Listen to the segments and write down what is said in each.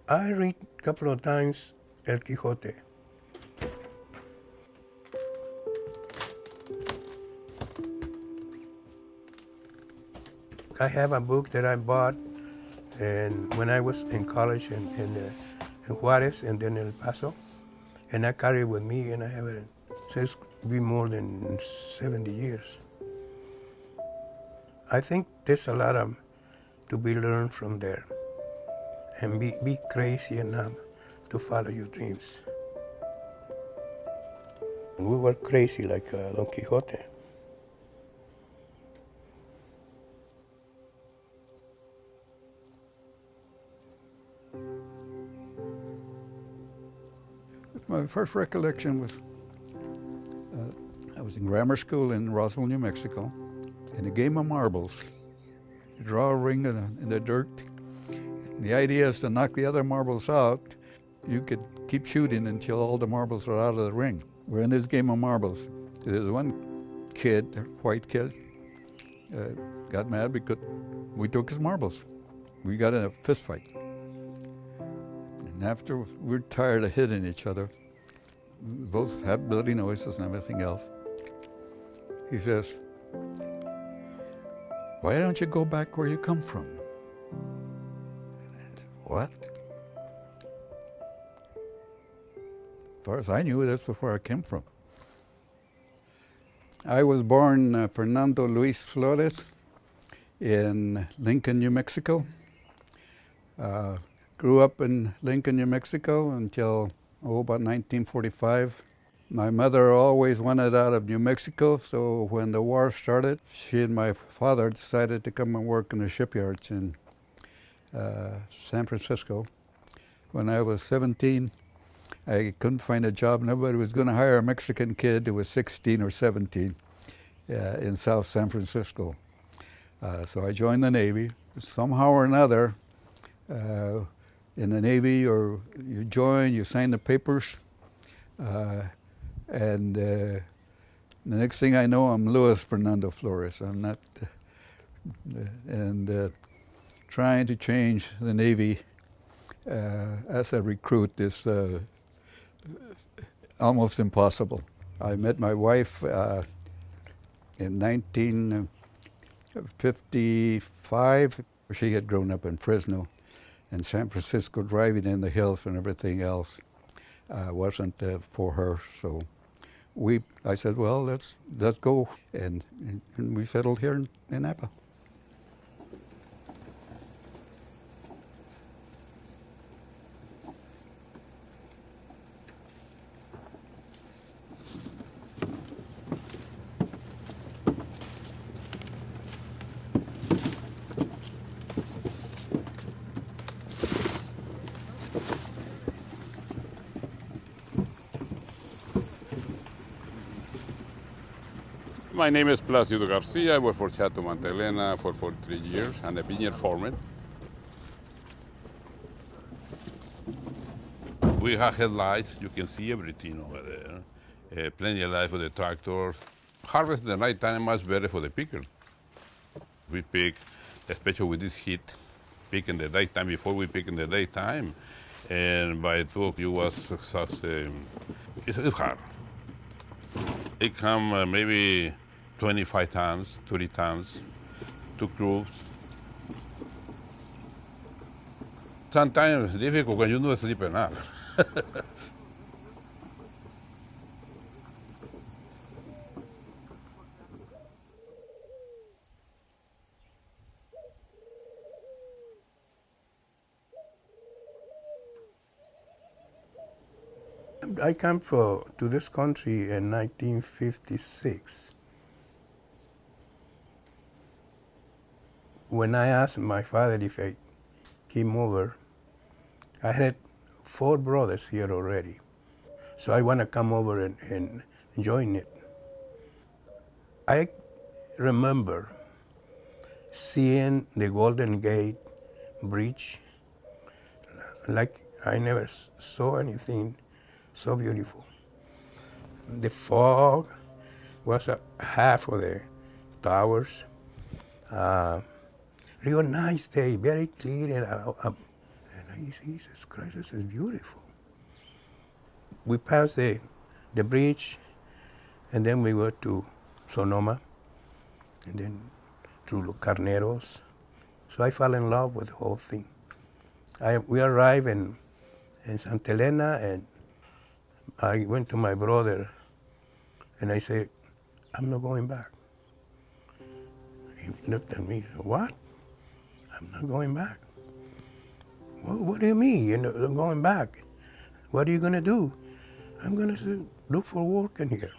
I read a couple of times El Quijote. I have a book that I bought and when I was in college in Juarez and then El Paso, and I carry it with me and I have it since be more than 70 years. I think there's a lot of to be learned from there and be crazy enough to follow your dreams. We were crazy like Don Quixote. My first recollection was I was in grammar school in Roswell, New Mexico, in a game of marbles. You draw a ring in the dirt. And the idea is to knock the other marbles out. You could keep shooting until all the marbles are out of the ring. We're in this game of marbles. There's one kid, a white kid, got mad because we took his marbles. We got in a fist fight. And after we're tired of hitting each other, we both have bloody noises and everything else. He says, "Why don't you go back where you come from?" And I said, "What?" As far as I knew, that's where I came from. I was born Fernando Luis Flores in Lincoln, New Mexico. Grew up in Lincoln, New Mexico until about 1945. My mother always wanted out of New Mexico, so when the war started, she and my father decided to come and work in the shipyards in San Francisco. When I was 17, I couldn't find a job. Nobody was going to hire a Mexican kid who was 16 or 17 in South San Francisco. So I joined the Navy. Somehow or another, in the Navy, or you join, you sign the papers, and the next thing I know, I'm Luis Fernando Flores. I'm not, and trying to change the Navy as a recruit is almost impossible. I met my wife in 1955. She had grown up in Fresno and San Francisco, driving in the hills and everything else wasn't for her. So I said, well, let's go, and we settled here in Napa. My name is Placido Garcia. I work for Chato Mantelena for 43 years. I'm a vineyard foreman. We have headlights. You can see everything over there. Plenty of light for the tractor. Harvest at the night time is much better for the picker. We pick, especially with this heat, pick in the daytime before we pick in the daytime. And by 12 you was exhausted. It's hard. It come maybe 25 tons, 30 tons, 2 crews. Sometimes it's difficult when you don't sleep enough. I came to this country in 1956. When I asked my father if I came over, I had 4 brothers here already. So I want to come over and join it. I remember seeing the Golden Gate Bridge like I never saw anything so beautiful. The fog was half of the towers. Real nice day, very clear, and Jesus Christ, this is beautiful. We passed the bridge, and then we went to Sonoma, and then through Los Carneros. So I fell in love with the whole thing. We arrived in Santa Elena, and I went to my brother, and I said, I'm not going back. He looked at me and said, what? I'm not going back. Well, what do you mean you're not going back? What are you going to do? I'm going to look for work in here.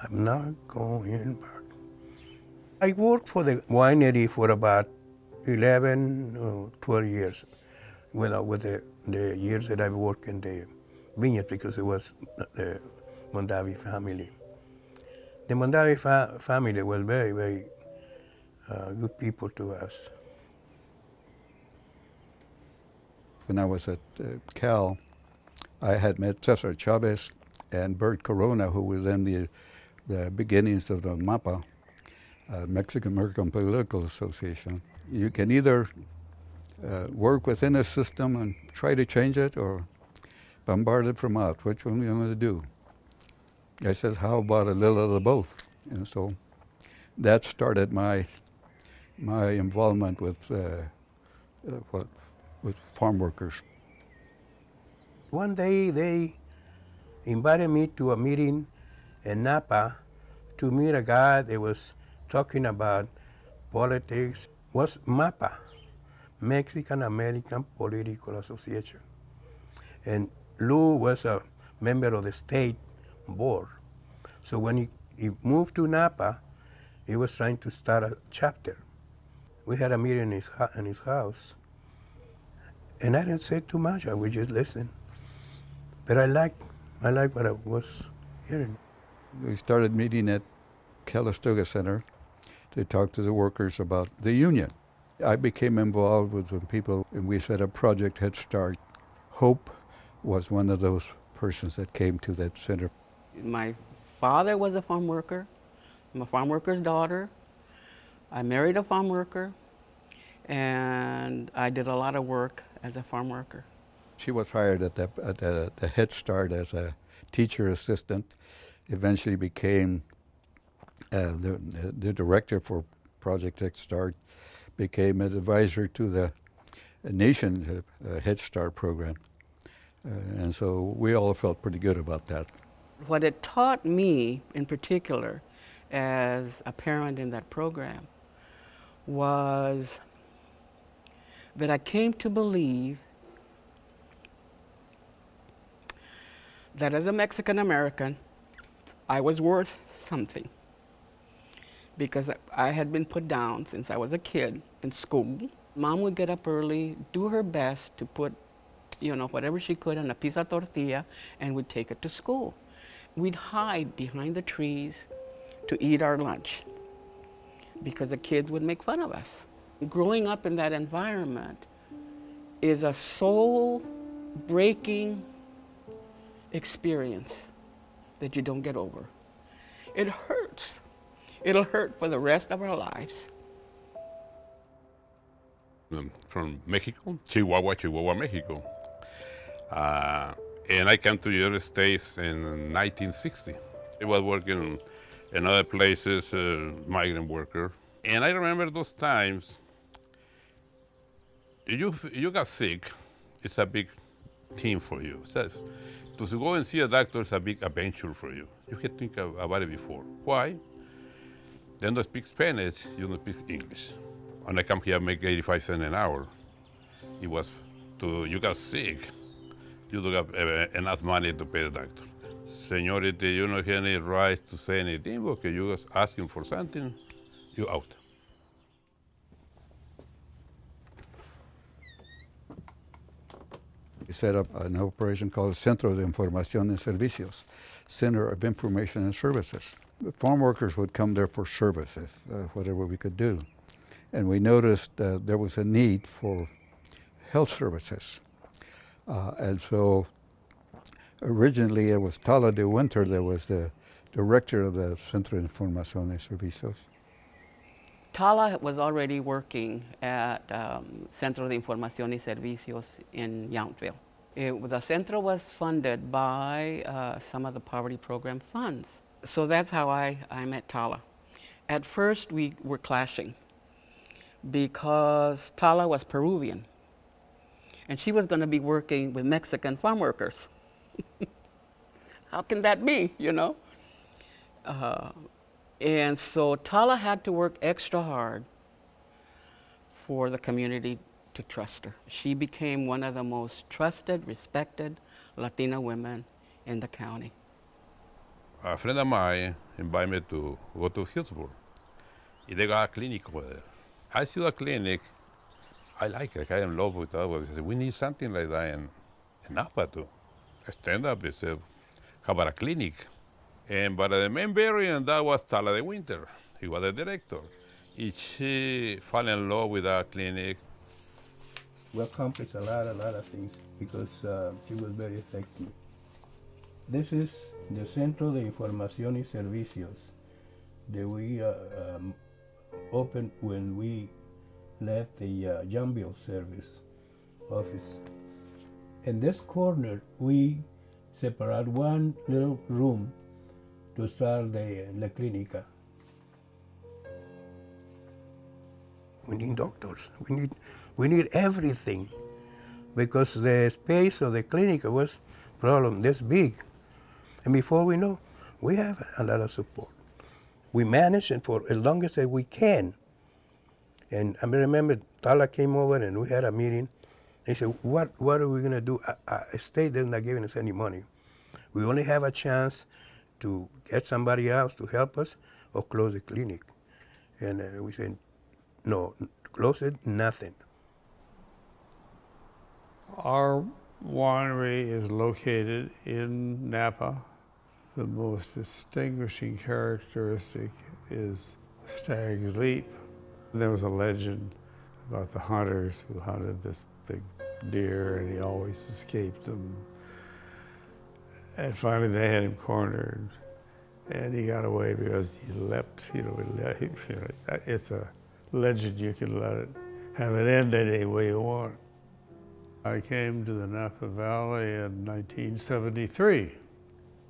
I'm not going back. I worked for the winery for about 11 or 12 years with the years that I worked in the vineyard, because it was the Mondavi family. The Mondavi family was very, very good people to us. When I was at Cal, I had met Cesar Chavez and Bert Corona, who was in the beginnings of the MAPA, Mexican-American Political Association. You can either work within a system and try to change it, or bombard it from out. Which one are you going to do? I says, how about a little of the both? And so that started my involvement with farm workers. One day they invited me to a meeting in Napa to meet a guy that was talking about politics. Was MAPA, Mexican American Political Association. And Lou was a member of the state board. So when he moved to Napa, he was trying to start a chapter. We had a meeting in his house, and I didn't say too much. I would just listen. But I liked what I was hearing. We started meeting at Calistoga Center to talk to the workers about the union. I became involved with some people, and we set up Project Head Start. Hope was one of those persons that came to that center. My father was a farm worker. I'm a farm worker's daughter. I married a farm worker, and I did a lot of work as a farm worker. She was hired at the Head Start as a teacher assistant, eventually became the director for Project Head Start, became an advisor to the nation Head Start program. And so we all felt pretty good about that. What it taught me in particular as a parent in that program was that I came to believe that as a Mexican American, I was worth something, because I had been put down since I was a kid in school. Mom would get up early, do her best to put, whatever she could on a piece of tortilla, and we'd take it to school. We'd hide behind the trees to eat our lunch because the kids would make fun of us. Growing up in that environment is a soul-breaking experience that you don't get over. It hurts. It'll hurt for the rest of our lives. From Mexico, Chihuahua, Mexico. And I came to the United States in 1960. I was working in other places, migrant worker. And I remember those times, you got sick, it's a big thing for you. So, to go and see a doctor is a big adventure for you. You can think about it before. Why? They don't speak Spanish, you don't speak English. When I come here, I make 85 cents an hour. It was you got sick, you don't have enough money to pay the doctor. Señorita, you don't have any right to say anything because you was asking for something, you out. We set up an operation called Centro de Información y Servicios, Center of Information and Services. The farm workers would come there for services, whatever we could do. And we noticed there was a need for health services. And so originally it was Tala de Winter that was the director of the Centro de Información y Servicios. Tala was already working at Centro de Información y Servicios in Yountville. The centro was funded by some of the poverty program funds. So that's how I met Tala. At first we were clashing because Tala was Peruvian and she was going to be working with Mexican farm workers. How can that be, you know? And so Tala had to work extra hard for the community to trust her. She became one of the most trusted, respected Latina women in the county. A friend of mine invited me to go to Hillsborough. They got a clinic over there. I see the clinic. I like it. I am in love with that. I said, we need something like that in Napa to stand up and say, how about a clinic? But the main barrier that was Tala de Winter. He was the director. She fell in love with that clinic. We accomplished a lot of things because she was very effective. This is the Centro de Información y Servicios that we opened when we left the Yountville service office. In this corner, we separate one little room to start the La Clínica. We need doctors. We need everything because the space of the clinic was problem this big. And before we know, we have a lot of support. We manage it for as long as we can. And I remember Tala came over and we had a meeting. They said, what are we going to do? State is not giving us any money. We only have a chance to get somebody else to help us or close the clinic. And we said, no, close it, nothing. Our winery is located in Napa. The most distinguishing characteristic is the Stag's Leap. There was a legend about the hunters who hunted this big deer and he always escaped them. And finally they had him cornered and he got away because he leapt, it's a legend. You can let it have it end any way you want. I came to the Napa Valley in 1973.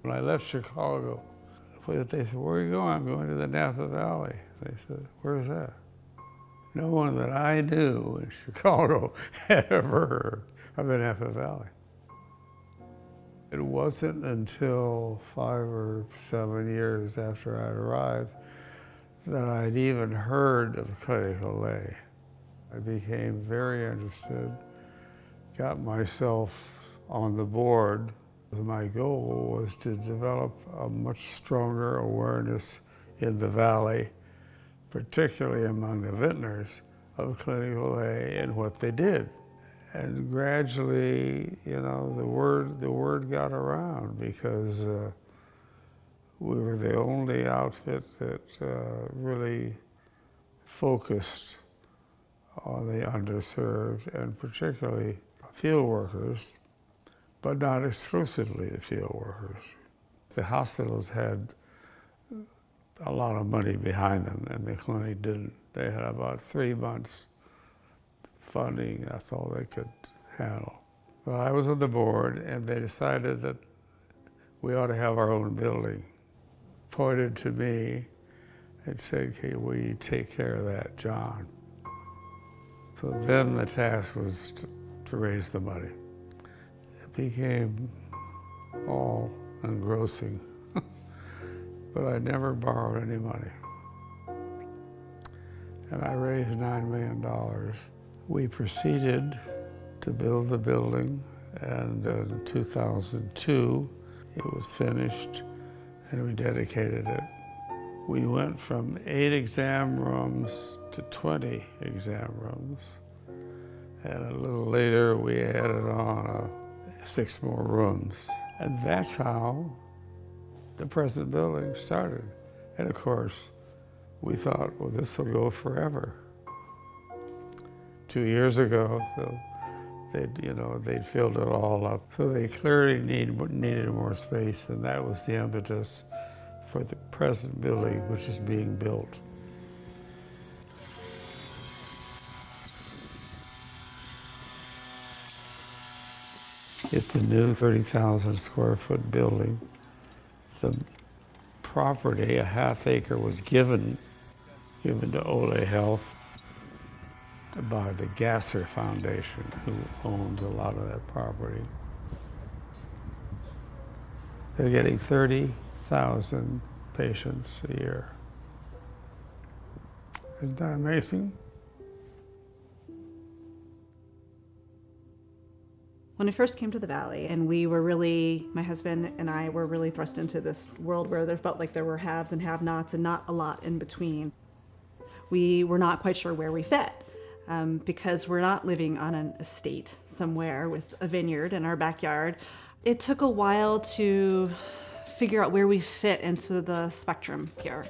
When I left Chicago, they said, where are you going? I'm going to the Napa Valley. They said, where's that? No one that I knew in Chicago had ever heard of the Napa Valley. It wasn't until 5 or 7 years after I'd arrived that I'd even heard of OLE. I became very interested, got myself on the board. My goal was to develop a much stronger awareness in the valley, particularly among the vintners, of OLE and what they did. And gradually, the word got around because we were the only outfit that really focused on the underserved and particularly field workers, but not exclusively the field workers. The hospitals had a lot of money behind them and the clinic didn't. They had about 3 months funding, that's all they could handle. Well, I was on the board and they decided that we ought to have our own building. Pointed to me and said, "Okay, will you take care of that, John?" So then the task was to raise the money. It became all engrossing, but I never borrowed any money. And I raised $9 million. We proceeded to build the building, and in 2002, it was finished, and we dedicated it. We went from 8 exam rooms to 20 exam rooms. And a little later, we added on 6 more rooms. And that's how the present building started. And of course, we thought, well, this will go forever. 2 years ago, they'd filled it all up. So they clearly needed more space, and that was the impetus for the present building, which is being built. It's a new 30,000 square foot building. The property, a half acre, was given to OLE Health by the Gasser Foundation, who owns a lot of that property. They're getting 30,000 patients a year. Isn't that amazing? When I first came to the Valley, and my husband and I were really thrust into this world where there felt like there were haves and have-nots and not a lot in between. We were not quite sure where we fit because we're not living on an estate somewhere with a vineyard in our backyard. It took a while to figure out where we fit into the spectrum here.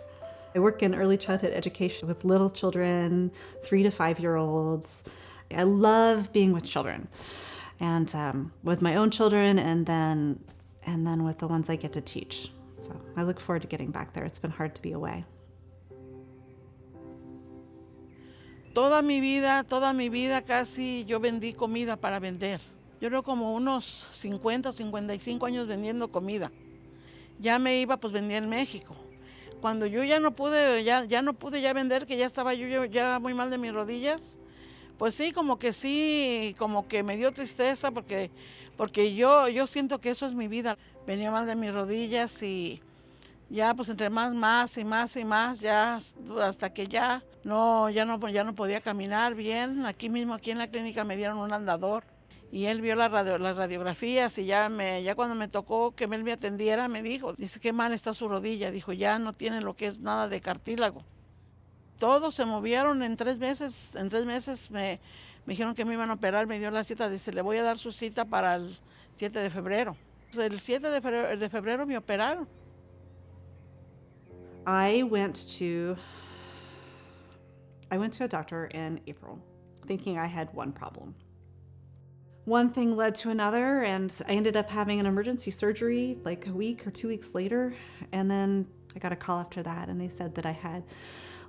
I work in early childhood education with little children, 3 to 5-year-olds. I love being with children. And with my own children, and then with the ones I get to teach. So I look forward to getting back there. It's been hard to be away. Toda mi vida casi yo vendí comida para vender. Yo creo como unos 50 o 55 años vendiendo comida. Ya me iba, pues vendía en México. Cuando yo ya no pude vender, que ya estaba yo ya muy mal de mis rodillas, pues sí, como que me dio tristeza porque yo siento que eso es mi vida. Venía mal de mis rodillas y ya pues entre más y más, ya hasta que ya no podía caminar bien. Aquí en la clínica me dieron un andador y él vio las radiografías y ya cuando me tocó que él me atendiera me dice qué mal está su rodilla. Dijo, ya no tiene lo que es nada de cartílago. Todos se movieron en 3 meses. En 3 meses me dijeron que me iban a operar, me dio la cita, dice, le voy a dar su cita para el 7 de febrero. El 7 de febrero me operaron. I went to a doctor in April, thinking I had one problem. One thing led to another, and I ended up having an emergency surgery like a week or 2 weeks later. And then I got a call after that, and they said that I had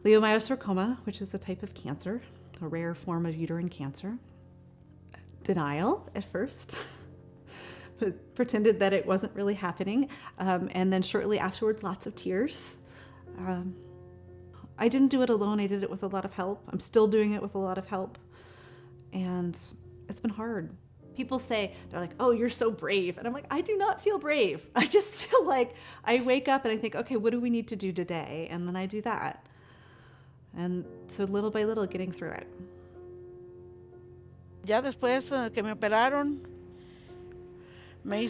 leiomyosarcoma, which is a type of cancer, a rare form of uterine cancer. Denial at first, but pretended that it wasn't really happening. And then shortly afterwards, lots of tears. I didn't do it alone. I did it with a lot of help. I'm still doing it with a lot of help. And it's been hard. People say, they're like, oh, you're so brave. And I'm like, I do not feel brave. I just feel like I wake up and I think, okay, what do we need to do today? And then I do that. And so little by little, getting through it. Ya después que me operaron, me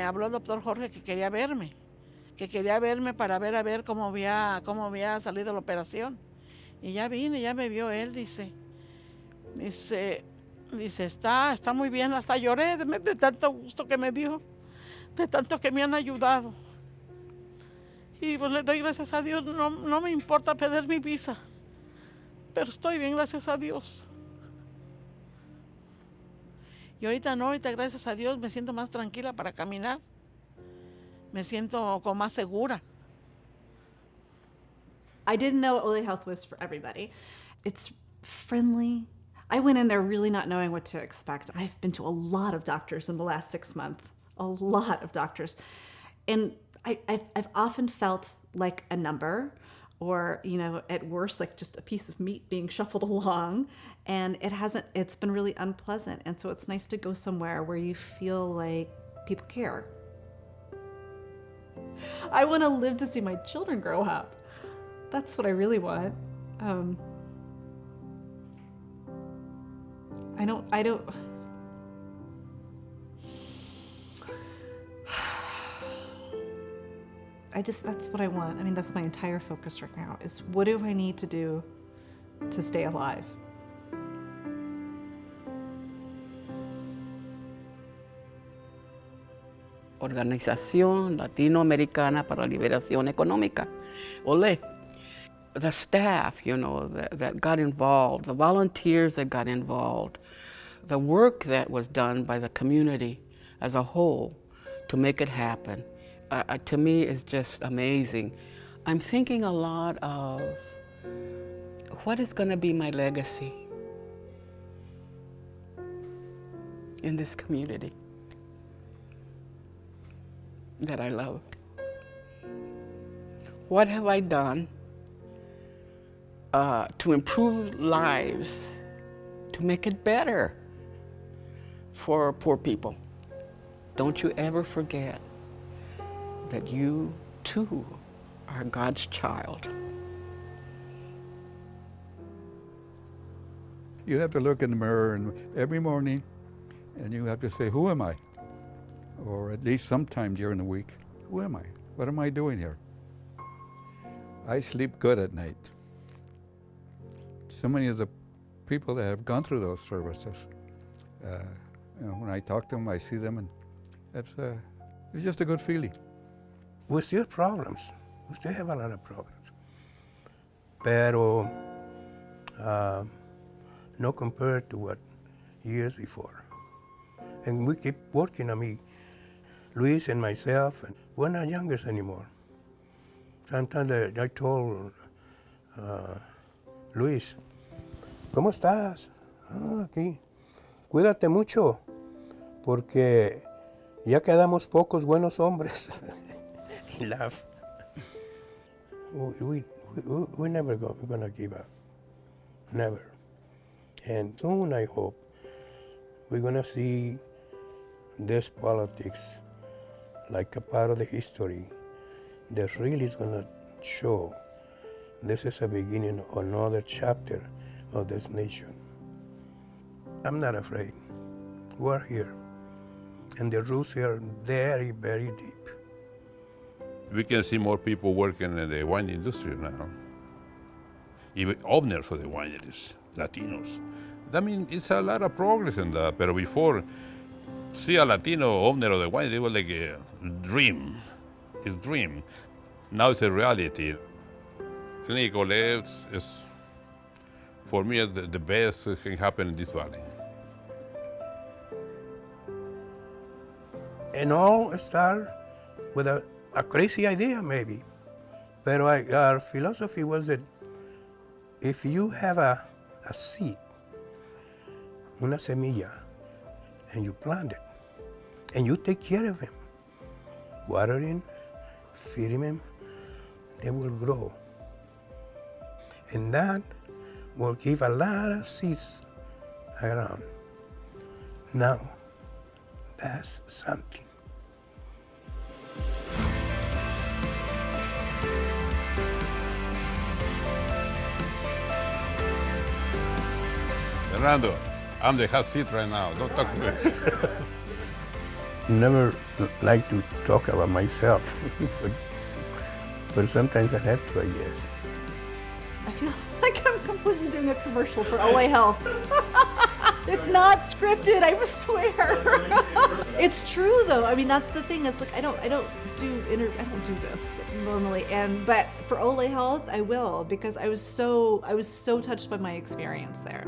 habló el doctor Jorge que quería verme para ver a ver cómo había salido la operación. Y ya vine, ya me vio él, dice, está muy bien, hasta lloré de tanto gusto que me dio, de tanto que me han ayudado. Y pues le doy gracias a Dios, no me importa perder mi visa, pero estoy bien, gracias a Dios. Y ahorita gracias a Dios, me siento más tranquila para caminar. Me siento como más segura. I didn't know OLE Health was for everybody. It's friendly. I went in there really not knowing what to expect. I've been to a lot of doctors in the last 6 months, a lot of doctors. And I've often felt like a number, or, at worst, like just a piece of meat being shuffled along. And it's been really unpleasant. And so it's nice to go somewhere where you feel like people care. I want to live to see my children grow up. That's what I really want. I don't. That's what I want. I mean, that's my entire focus right now, is what do I need to do to stay alive? Organización Latinoamericana para la Liberación Económica, OLE. The staff, that got involved, the volunteers that got involved, the work that was done by the community as a whole to make it happen, to me is just amazing. I'm thinking a lot of what is going to be my legacy in this community. that I love? What have I done to improve lives, to make it better for poor people? Don't you ever forget that you too are God's child. You have to look in the mirror and every morning and you have to say, who am I? Or at least sometime during the week, who am I? What am I doing here? I sleep good at night. So many of the people that have gone through those services, when I talk to them, I see them, and it's just a good feeling. We still have problems. We still have a lot of problems. Pero no compared to what years before. And we keep working. I mean, Luis and myself, and we're not youngers anymore. Sometimes I told Luis, ¿cómo estás? Aquí. Cuídate mucho, porque ya quedamos pocos buenos hombres. He laughed. We're never gonna give up. Never. And soon, I hope, we're gonna see this politics like a part of the history that really is gonna show this is a beginning of another chapter of this nation. I'm not afraid. We're here. And the roots are very, very deep. We can see more people working in the wine industry now. Even owners for the wineries, Latinos. I mean, it's a lot of progress in that. But before, see a Latino owner of the winery, it was like a dream. His dream. Now it's a reality. Clinical labs is, for me, the best that can happen in this valley. And all start with a crazy idea, maybe. But our philosophy was that if you have a seed, una semilla, and you plant it, and you take care of him, watering, feeding him, they will grow. And that will give a lot of seeds around. Now, that's something. Fernando, I'm the hot seat right now. Don't talk to me. Never like to talk about myself, but sometimes I have to, I guess. I feel like I'm completely doing a commercial for OLE Health. It's not scripted, I swear. It's true though. I mean, that's the thing. It's like I don't do this normally, but for OLE Health I will, because I was so touched by my experience there.